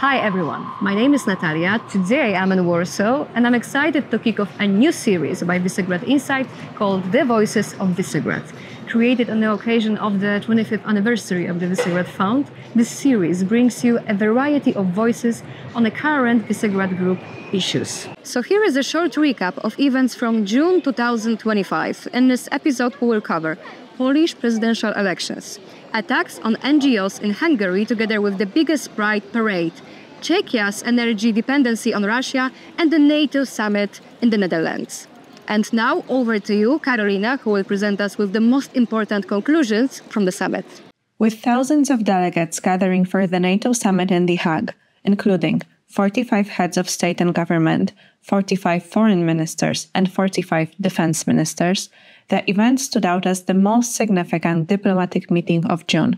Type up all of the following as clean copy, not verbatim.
Hi everyone, my name is Natalia. Today I'm in Warsaw and I'm excited to kick off a new series by Visegrad Insight called The Voices of Visegrad. Created on the occasion of the 25th anniversary of the Visegrad Fund, this series brings you a variety of voices on the current Visegrad Group issues. So here is a short recap of events from June 2025. In this episode we will cover Polish presidential elections, attacks on NGOs in Hungary together with the biggest pride parade, Czechia's energy dependency on Russia, and the NATO summit in the Netherlands. And now over to you, Karolina, who will present us with the most important conclusions from the summit. With thousands of delegates gathering for the NATO summit in The Hague, including 45 heads of state and government, 45 foreign ministers, and 45 defense ministers, the event stood out as the most significant diplomatic meeting of June.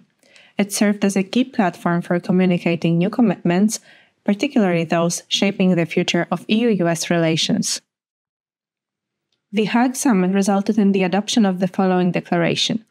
It served as a key platform for communicating new commitments, particularly those shaping the future of EU-US relations. The Hague summit resulted in the adoption of the following declaration: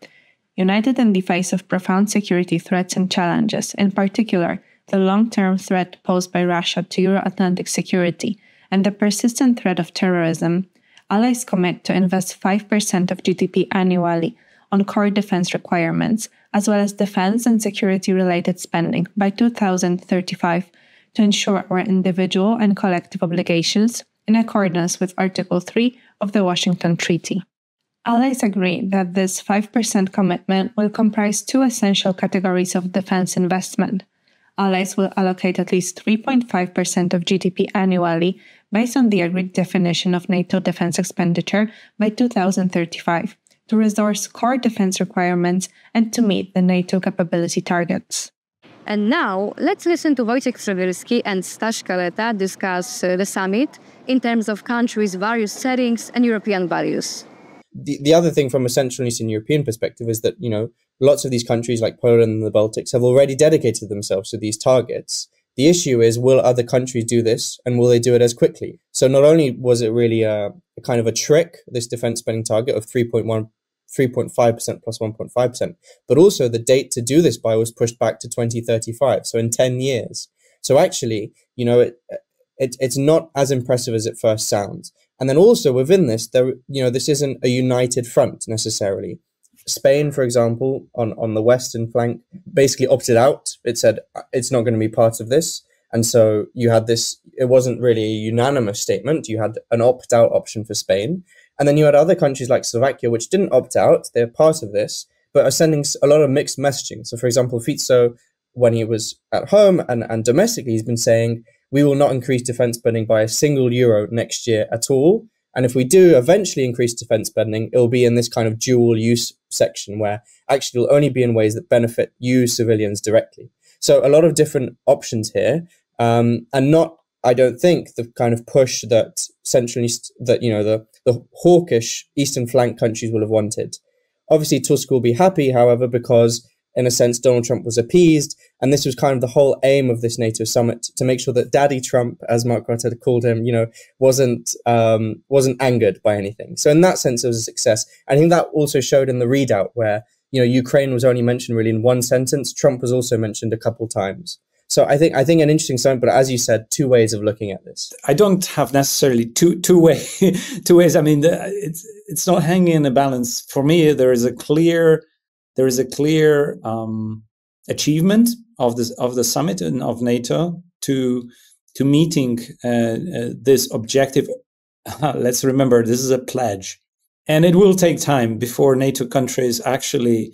united in the face of profound security threats and challenges, in particular, the long-term threat posed by Russia to Euro-Atlantic security and the persistent threat of terrorism, allies commit to invest 5% of GDP annually on core defense requirements, as well as defense and security-related spending by 2035 to ensure our individual and collective obligations in accordance with Article 3 of the Washington Treaty. Allies agree that this 5% commitment will comprise two essential categories of defense investment. Allies will allocate at least 3.5% of GDP annually based on the agreed definition of NATO defense expenditure by 2035 to resource core defense requirements and to meet the NATO capability targets. And now, let's listen to Wojciech Przewierski and Staś Kaleta discuss the summit in terms of countries' various settings and European values. The other thing from a Central and Eastern European perspective is that, lots of these countries like Poland and the Baltics have already dedicated themselves to these targets. The issue is, will other countries do this, and will they do it as quickly? So not only was it really a kind of a trick, this defense spending target of 3.5% plus 1.5%, but also the date to do this by was pushed back to 2035, so in 10 years. So actually, it's not as impressive as it first sounds. And then also within this, this isn't a united front necessarily. Spain, for example, on the western flank, basically opted out. It said it's not going to be part of this. And so you had this, it wasn't really a unanimous statement. You had an opt-out option for Spain. And then you had other countries like Slovakia, which didn't opt out. They're part of this, but are sending a lot of mixed messaging. So, for example, Fico, when he was at home and domestically, he's been saying, we will not increase defense spending by a single euro next year at all. And if we do eventually increase defense spending, it will be in this kind of dual use section where actually it will only be in ways that benefit you civilians directly. So a lot of different options here, and not, I don't think, the kind of push that the hawkish eastern flank countries will have wanted. Obviously, Tusk will be happy, however, because in a sense, Donald Trump was appeased. And this was kind of the whole aim of this NATO summit, to make sure that Daddy Trump, as Mark Rutte had called him, wasn't angered by anything. So in that sense, it was a success. I think that also showed in the readout where, Ukraine was only mentioned really in one sentence. Trump was also mentioned a couple times. So I think an interesting summit, but as you said, two ways of looking at this. I don't have necessarily two ways. I mean, it's not hanging in a balance. For me, there is a clear achievement of the summit and of NATO to meeting this objective. Let's remember, this is a pledge, and it will take time before NATO countries actually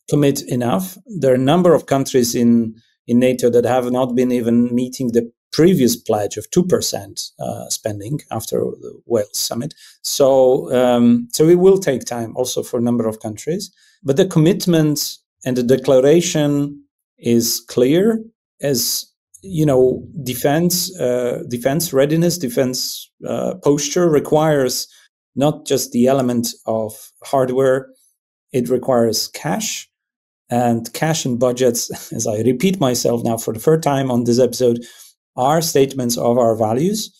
commit enough. There are a number of countries in NATO that have not been even meeting the previous pledge of 2% spending after the Wales summit. So it will take time also for a number of countries. But the commitment and the declaration is clear. As defense readiness, defense posture requires not just the element of hardware, it requires cash. And cash and budgets, as I repeat myself now for the third time on this episode, are statements of our values.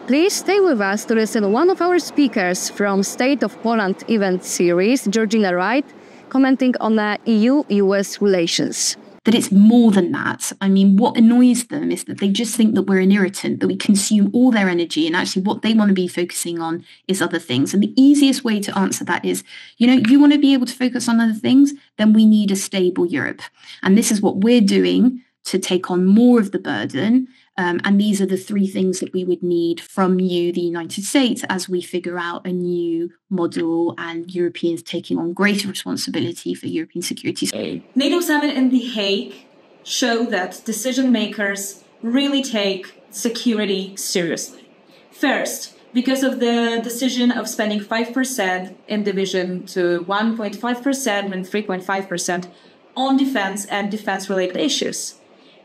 Please stay with us to listen to one of our speakers from State of Poland event series, Georgina Wright, commenting on EU-US relations. that it's more than that. I mean, what annoys them is that they just think that we're an irritant, that we consume all their energy, and actually what they want to be focusing on is other things. And the easiest way to answer that is, you want to be able to focus on other things, then we need a stable Europe. And this is what we're doing to take on more of the burden. And these are the three things that we would need from you, the United States, as we figure out a new model and Europeans taking on greater responsibility for European security. NATO summit in The Hague show that decision makers really take security seriously. First, because of the decision of spending 5% in division to 1.5% and 3.5% on defense and defense-related issues.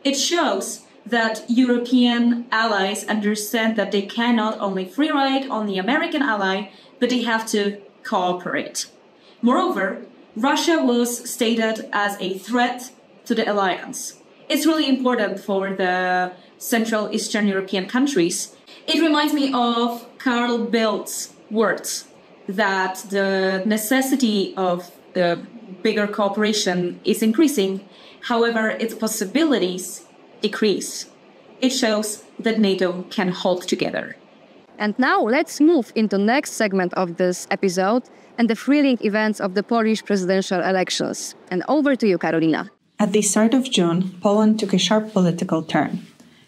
It shows that European allies understand that they cannot only free ride on the American ally, but they have to cooperate. Moreover, Russia was stated as a threat to the alliance. It's really important for the Central Eastern European countries. It reminds me of Carl Bildt's words that the necessity of the bigger cooperation is increasing. However, its possibilities decrease. It shows that NATO can hold together. And now let's move into the next segment of this episode and the thrilling events of the Polish presidential elections. And over to you, Karolina. At the start of June, Poland took a sharp political turn.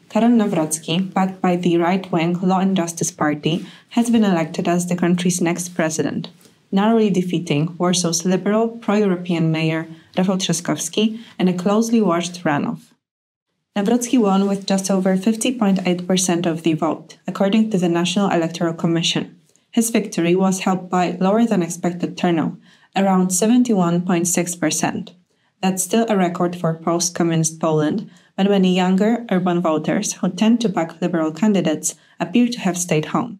Karol Nawrocki, backed by the right-wing Law and Justice Party, has been elected as the country's next president, narrowly defeating Warsaw's liberal, pro-European mayor Rafał Trzaskowski in a closely watched runoff. Nawrocki won with just over 50.8% of the vote, according to the National Electoral Commission. His victory was helped by lower-than-expected turnout, around 71.6%. That's still a record for post-communist Poland, but many younger, urban voters who tend to back liberal candidates appear to have stayed home.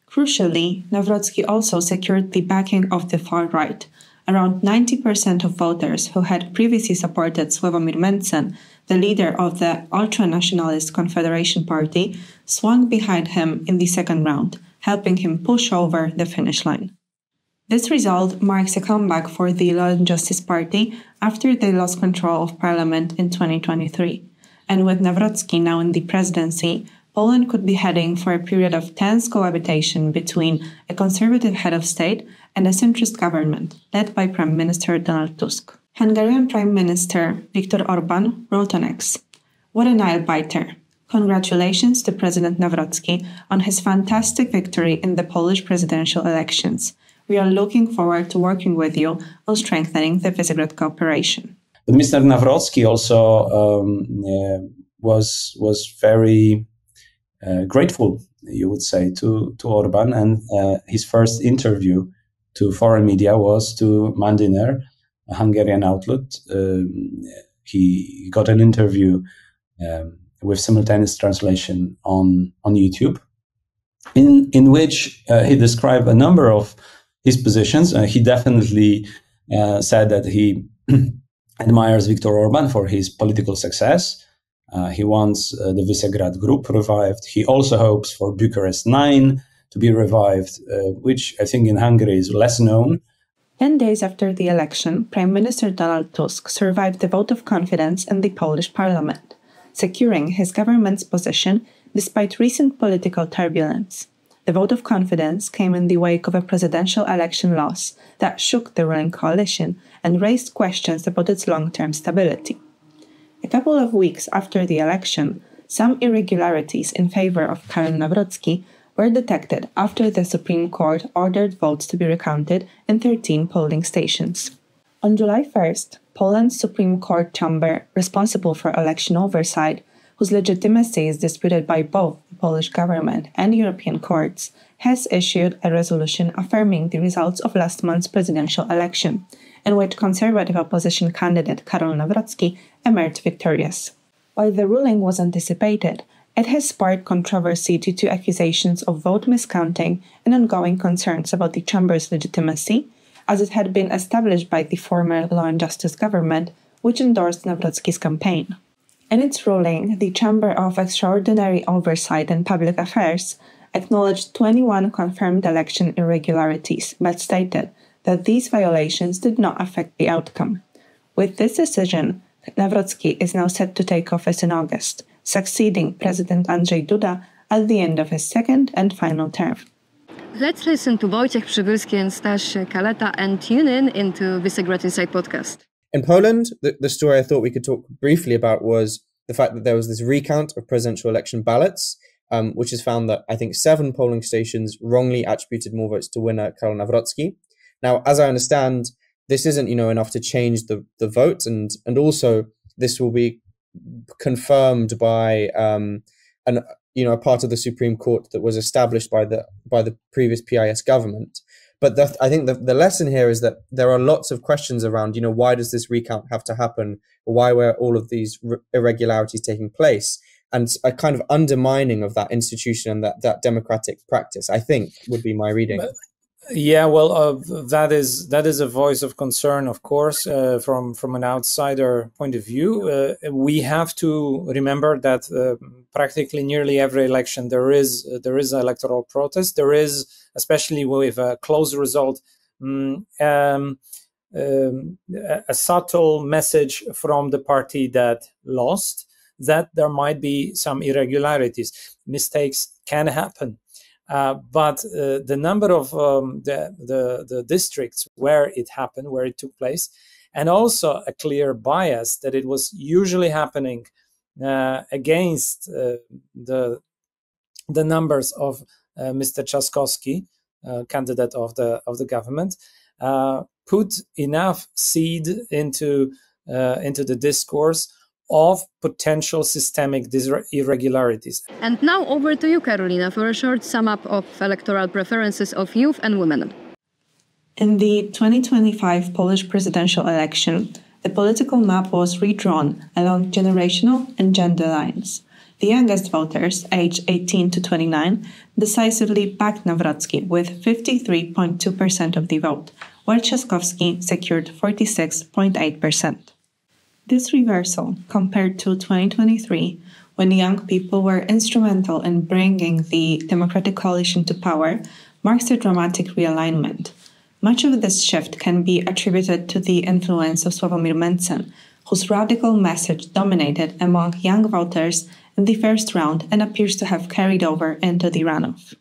Crucially, Nawrocki also secured the backing of the far right. Around 90% of voters who had previously supported Sławomir Mencen, the leader of the ultra-nationalist Confederation Party, swung behind him in the second round, helping him push over the finish line. This result marks a comeback for the Law and Justice Party after they lost control of parliament in 2023. And with Nawrocki now in the presidency, Poland could be heading for a period of tense cohabitation between a conservative head of state and a centrist government, led by Prime Minister Donald Tusk. Hungarian Prime Minister Viktor Orbán wrote on X, "What a nail-biter. Congratulations to President Nawrocki on his fantastic victory in the Polish presidential elections. We are looking forward to working with you on strengthening the Visegrad cooperation." But Mr. Nawrocki also was very grateful, you would say, to Orbán, and his first interview to foreign media was to Mandiner, a Hungarian outlet. He got an interview with simultaneous translation on YouTube, in which he described a number of his positions. He definitely said that he admires Viktor Orbán for his political success. He wants the Visegrad group revived. He also hopes for Bucharest 9 to be revived, which I think in Hungary is less known. 10 days after the election, Prime Minister Donald Tusk survived the vote of confidence in the Polish parliament, securing his government's position despite recent political turbulence. The vote of confidence came in the wake of a presidential election loss that shook the ruling coalition and raised questions about its long-term stability. A couple of weeks after the election, some irregularities in favor of Karol Nawrocki were detected after the Supreme Court ordered votes to be recounted in 13 polling stations. On July 1st, Poland's Supreme Court chamber, responsible for election oversight, whose legitimacy is disputed by both the Polish government and European courts, has issued a resolution affirming the results of last month's presidential election, in which conservative opposition candidate Karol Nawrocki emerged victorious. While the ruling was anticipated, it has sparked controversy due to accusations of vote miscounting and ongoing concerns about the chamber's legitimacy, as it had been established by the former Law and Justice government, which endorsed Nawrocki's campaign. In its ruling, the Chamber of Extraordinary Oversight and Public Affairs acknowledged 21 confirmed election irregularities, but stated that these violations did not affect the outcome. With this decision, Nawrocki is now set to take office in August, succeeding President Andrzej Duda at the end of his second and final term. Let's listen to Wojciech Przybylski and Staś Kaleta and tune in into Visegrad Insight podcast. In Poland, the story I thought we could talk briefly about was the fact that there was this recount of presidential election ballots, which has found that I think 7 polling stations wrongly attributed more votes to winner Karol Nawrocki. Now, as I understand, this isn't, enough to change the vote, and also this will be confirmed by a part of the Supreme Court that was established by the previous PIS government. But I think the lesson here is that there are lots of questions around, why does this recount have to happen? Why were all of these irregularities taking place? And a kind of undermining of that institution and that democratic practice, I think, would be my reading. That is a voice of concern, of course, from an outsider point of view. We have to remember that practically nearly every election there is electoral protest. There is, especially with a close result, a subtle message from the party that lost that there might be some irregularities. Mistakes can happen. But the number of the districts where it happened, where it took place, and also a clear bias that it was usually happening against the numbers of Mr. Trzaskowski, candidate of the government, put enough seed into the discourse of potential systemic irregularities. And now over to you, Karolina, for a short sum-up of electoral preferences of youth and women. In the 2025 Polish presidential election, the political map was redrawn along generational and gender lines. The youngest voters, aged 18 to 29, decisively backed Nawrocki with 53.2% of the vote, while Trzaskowski secured 46.8%. This reversal, compared to 2023, when young people were instrumental in bringing the Democratic Coalition to power, marks a dramatic realignment. Much of this shift can be attributed to the influence of Sławomir Mencen, whose radical message dominated among young voters in the first round and appears to have carried over into the runoff.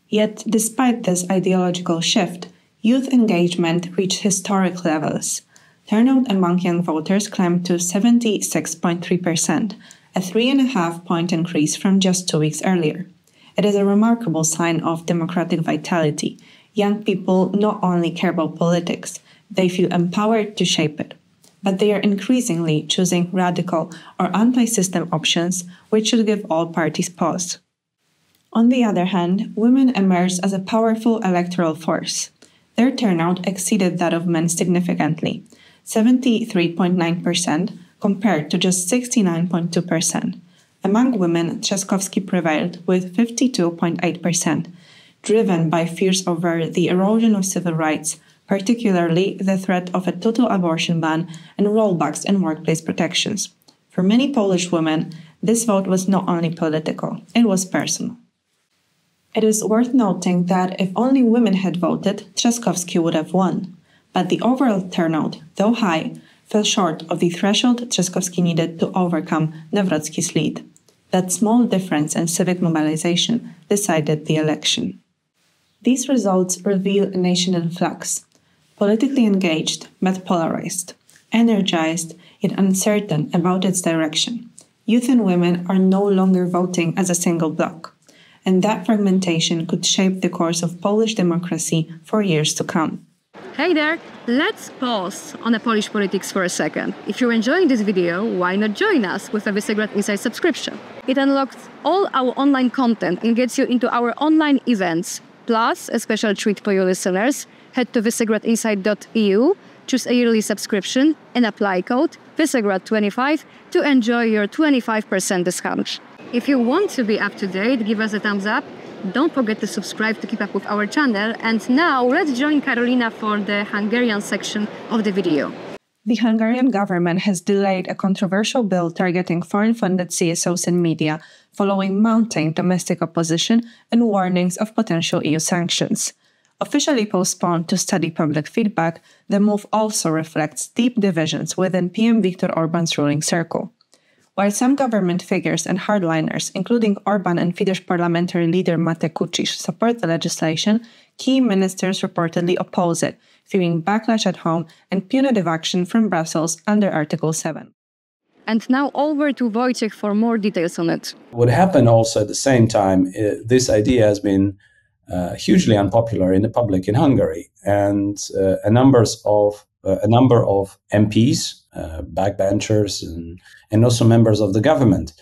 Yet, despite this ideological shift, youth engagement reached historic levels. Turnout among young voters climbed to 76.3%, a 3.5-point increase from just 2 weeks earlier. It is a remarkable sign of democratic vitality. Young people not only care about politics, they feel empowered to shape it. But they are increasingly choosing radical or anti-system options, which should give all parties pause. On the other hand, women emerged as a powerful electoral force. Their turnout exceeded that of men significantly, 73.9% compared to just 69.2%. Among women, Trzaskowski prevailed with 52.8%, driven by fears over the erosion of civil rights, particularly the threat of a total abortion ban and rollbacks in workplace protections. For many Polish women, this vote was not only political, it was personal. It is worth noting that if only women had voted, Trzaskowski would have won. But the overall turnout, though high, fell short of the threshold Trzaskowski needed to overcome Nawrocki's lead. That small difference in civic mobilization decided the election. These results reveal a nation in flux, politically engaged but polarized, energized yet uncertain about its direction. Youth and women are no longer voting as a single bloc, and that fragmentation could shape the course of Polish democracy for years to come. Hey there, let's pause on the Polish politics for a second. If you're enjoying this video, why not join us with a Visegrad Insight subscription? It unlocks all our online content and gets you into our online events. Plus, a special treat for you listeners. Head to visegradinsight.eu, choose a yearly subscription, and apply code Visegrad25 to enjoy your 25% discount. If you want to be up to date, give us a thumbs up. Don't forget to subscribe to keep up with our channel. And now let's join Karolina for the Hungarian section of the video. The Hungarian government has delayed a controversial bill targeting foreign-funded CSOs and media following mounting domestic opposition and warnings of potential EU sanctions. Officially postponed to study public feedback, the move also reflects deep divisions within PM Viktor Orban's ruling circle. While some government figures and hardliners, including Orban and Fidesz parliamentary leader Mate Kucic, support the legislation, key ministers reportedly oppose it, fearing backlash at home and punitive action from Brussels under Article 7. And now over to Wojciech for more details on it. What happened also at the same time, this idea has been hugely unpopular in the public in Hungary, and a number of MPs, backbenchers, and also members of the government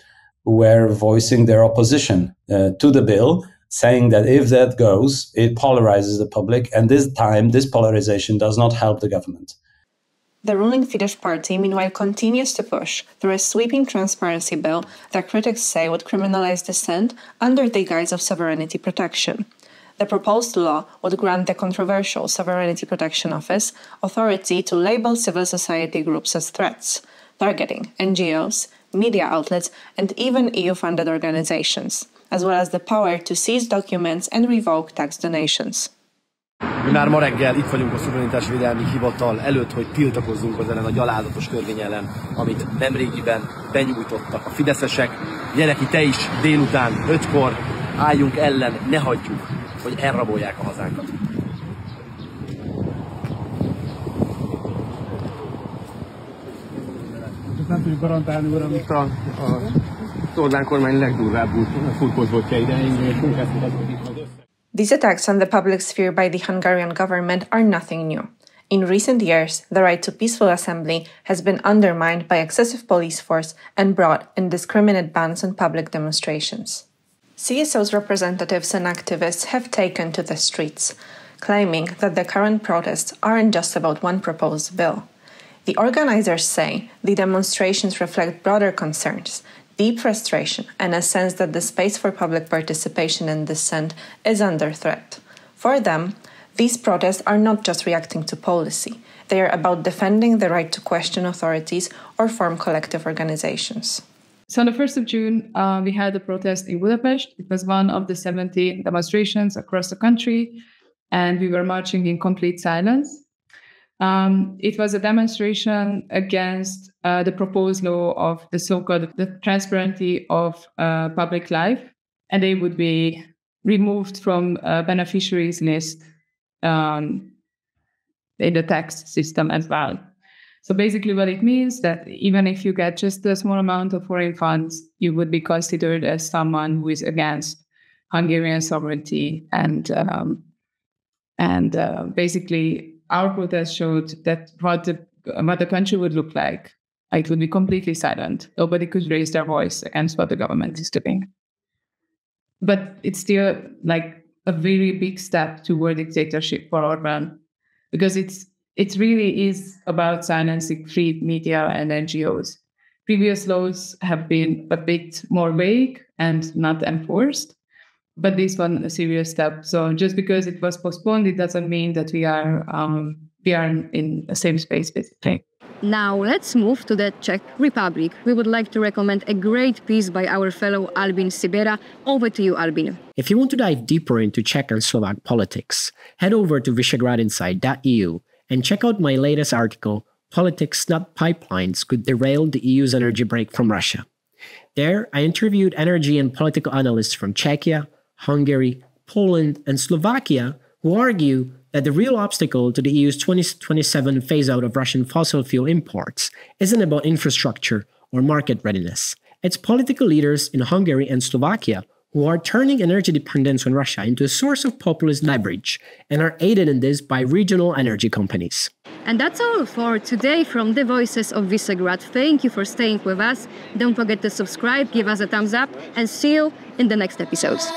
were voicing their opposition to the bill, saying that if that goes, it polarizes the public, and this time, this polarization does not help the government. The ruling Fidesz party, meanwhile, continues to push through a sweeping transparency bill that critics say would criminalize dissent under the guise of sovereignty protection. The proposed law would grant the controversial Sovereignty Protection Office authority to label civil society groups as threats, targeting NGOs, media outlets, and even EU-funded organizations, as well as the power to seize documents and revoke tax donations. Mi már ma reggel itt vagyunk a Szuverenitásvédelmi Hivatal előtt, hogy tiltakozzunk az ellen a gyalázatos törvény ellen, amit nemrégiben benyújtottak a fideszesek. Gyere ki te is délután 5-kor, álljunk ellen, ne hagyjuk, hogy elrabolják a hazánkat. Nem tudjuk garantálni, uram, itt a Orbán kormány legdurvább furkózbotja idején, és munkát az össze. These attacks on the public sphere by the Hungarian government are nothing new. In recent years, the right to peaceful assembly has been undermined by excessive police force and broad, indiscriminate bans on public demonstrations. CSO's representatives and activists have taken to the streets, claiming that the current protests aren't just about one proposed bill. The organizers say the demonstrations reflect broader concerns, deep frustration, and a sense that the space for public participation and dissent is under threat. For them, these protests are not just reacting to policy. They are about defending the right to question authorities or form collective organizations. So on the 1st of June, we had a protest in Budapest. It was one of the 70 demonstrations across the country, and we were marching in complete silence. It was a demonstration against the proposed law of the so-called the transparency of public life, and they would be removed from beneficiaries list in the tax system as well. So basically what it means that even if you get just a small amount of foreign funds, you would be considered as someone who is against Hungarian sovereignty. And basically our protest showed that what the country would look like. It would be completely silent. Nobody could raise their voice against what the government is doing. But it's still like a very big step toward dictatorship for Orban, because it really is about silencing free media and NGOs. Previous laws have been a bit more vague and not enforced, but this one a serious step. So just because it was postponed, it doesn't mean that we are in the same space, basically. Now let's move to the Czech Republic. We would like to recommend a great piece by our fellow Albin Sibera. Over to you, Albin. If you want to dive deeper into Czech and Slovak politics, head over to visegradinsight.eu and check out my latest article, Politics Not Pipelines Could Derail the EU's Energy Break from Russia. There, I interviewed energy and political analysts from Czechia, Hungary, Poland, and Slovakia who argue that the real obstacle to the EU's 2027 phase-out of Russian fossil fuel imports isn't about infrastructure or market readiness. It's political leaders in Hungary and Slovakia who are turning energy dependence on Russia into a source of populist leverage and are aided in this by regional energy companies. And that's all for today from the Voices of Visegrad. Thank you for staying with us. Don't forget to subscribe, give us a thumbs up, and see you in the next episodes.